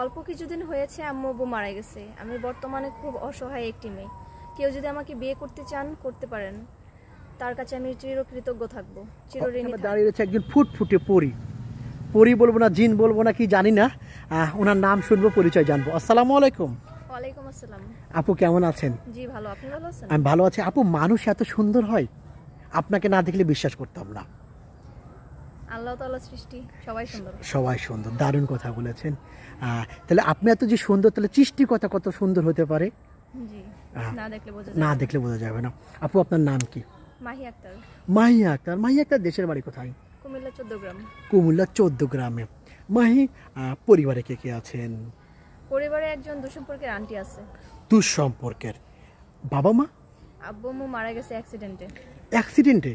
অল্প কিছুদিন হয়েছে আম্মু আব্বু মারা গেছে। আমি বর্তমানে খুব অসহায় একটি মেয়ে। কেউ যদি আমাকে বিয়ে করতে চান করতে পারেন, তার কাছে আমি চিরকৃতজ্ঞ থাকবো, চিরঋণী থাকবো। দাঁড়িয়ে রয়েছে একজন ফুটফুটে পরী। পরী বলবো না, জিন বলবো না, কি জানি না। ওনার নাম শুনবো, পরিচয় জানবো। আসসালামু আলাইকুম। ওয়ালাইকুম আসসালাম। আপু কেমন আছেন? জি ভালো, আপনি ভালো আছেন? আমি ভালো আছি। আপু, মানুষ এত সুন্দর হয়, আপনাকে না দেখলে বিশ্বাস করতাম না। আল্লাহ তাআলার সৃষ্টি, সবাই সুন্দর। সবাই সুন্দর, দারুণ কথা বলেছেন। তাহলে আপনি এত যে সুন্দর, তাহলে সৃষ্টিকতা কত সুন্দর হতে পারে? জি, না দেখলে বোঝা যাবে না। আপু, আপনার নাম কি? মাহি আক্তার। মাহি আক্তার। মাহি আক্তার দেশের বাড়ি কোথায়? কুমিল্লা 14 গ্রাম। কুমিল্লা 14 গ্রামে। মাহি, পরিবারে কে কে আছেন? পরিবারে একজন দুঃসম্পর্কের আন্টি আছে। দুঃসম্পর্কের? বাবা মা? আব্বু আম্মু মারা গেছে অ্যাক্সিডেন্টে। অ্যাক্সিডেন্টে?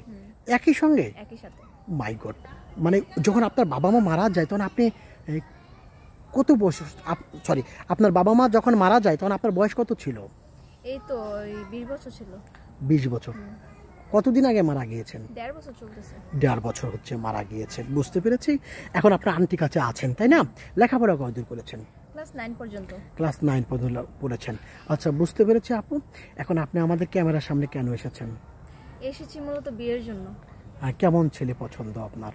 একই সঙ্গে? একই সাথে। মাই গড। মানে যখন আপনার বাবা মা মারা যায় তখন আপনি কত বয়স? সরি, আপনার বাবা মা যখন মারা যায় তখন আপনার বয়স কত ছিল? এই তো 20 বছর ছিল। 20 বছর? কতদিন আগে মারা গিয়েছেন? 1.5 বছর চলতেছে। 1.5 বছর হচ্ছে মারা গিয়েছেন, বুঝতে পেরেছি। এখন আপনার আন্টি কাছে আছেন, তাই না? লেখাপড়া কতদূর করেছেন? ক্লাস 9 পর্যন্ত। ক্লাস 9 পর্যন্ত পড়েছেন। আচ্ছা, বুঝতে পেরেছি আপু। এখন আপনি আমাদের ক্যামেরার সামনে কেন এসেছেন? এসেছি মূলত বিয়ের জন্য। কেমন ছেলে পছন্দ আপনার?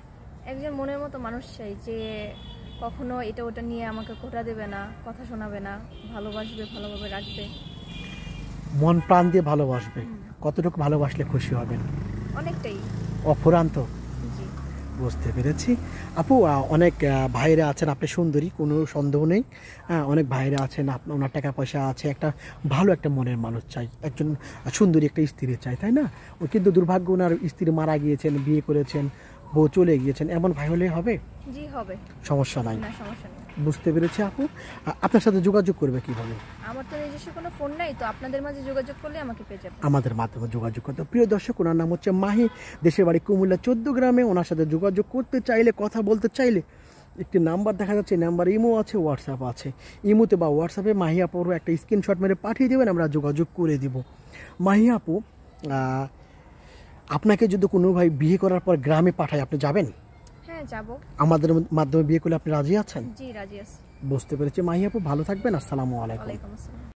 একজন মনের মতো মানুষ চাই, যে কখনো এটা ওটা নিয়ে আমাকে খোঁটা দেবে না, কথা শোনাবে না, ভালোবাসবে, ভালোভাবে রাখবে। মন প্রাণ দিয়ে ভালোবাসবে? কতটুকু ভালোবাসলে খুশি হবেন? অনেকটাই। অফুরান্ত? জি। বুঝতে পেরেছি আপু। অনেক ভাইরা আছেন, আপনি সুন্দরী, কোনো সন্দেহ নেই। অনেক ভাইরা আছেন, ওনার টাকা পয়সা আছে, একটা ভালো একটা মনের মানুষ চাই, একজন সুন্দরী একটা স্ত্রী চাই, তাই না? ও কিন্তু দুর্ভাগ্য, ওনার স্ত্রী মারা গিয়েছেন, বিয়ে করেছেন, বউ চলে গিয়েছেন, এমন ভাই হলে হবে? জি হবে, সমস্যা নাই। না সমস্যা নেই। বুঝতে পেরেছি আপু। আপনার সাথে যোগাযোগ করবে কিভাবে? আমার তো নিজস্ব কোনো ফোন নাই, তো আপনাদের মাঝে যোগাযোগ করলে আমাকে পেয়ে যাবেন। আমাদের মাধ্যমে যোগাযোগ করতে। প্রিয় দর্শক, ওনার নাম হচ্ছে মাহি, দেশের বাড়ি কুমিল্লা 14 গ্রামে। ওনার সাথে যোগাযোগ করতে চাইলে, কথা বলতে চাইলে, একটি নাম্বার দেখা যাচ্ছে, নাম্বার ইমো আছে, হোয়াটসঅ্যাপ আছে। ইমোতে বা হোয়াটসঅ্যাপে মাহি আপুর একটা স্ক্রিনশট মেরে পাঠিয়ে দেবেন, আমরা যোগাযোগ করে দিব। মাহি আপু, আপনাকে যদি কোনো ভাই বিয়ে করার পর গ্রামে পাঠায়, আপনি যাবেন? হ্যাঁ যাব। আমাদের মাধ্যমে বিয়ে করলে আপনি রাজি আছেন? জি রাজি আছি। বুঝতে পেরেছি। মাহি আপু, ভালো থাকবেন। আসসালামু আলাইকুম। ওয়ালাইকুম আসসালাম।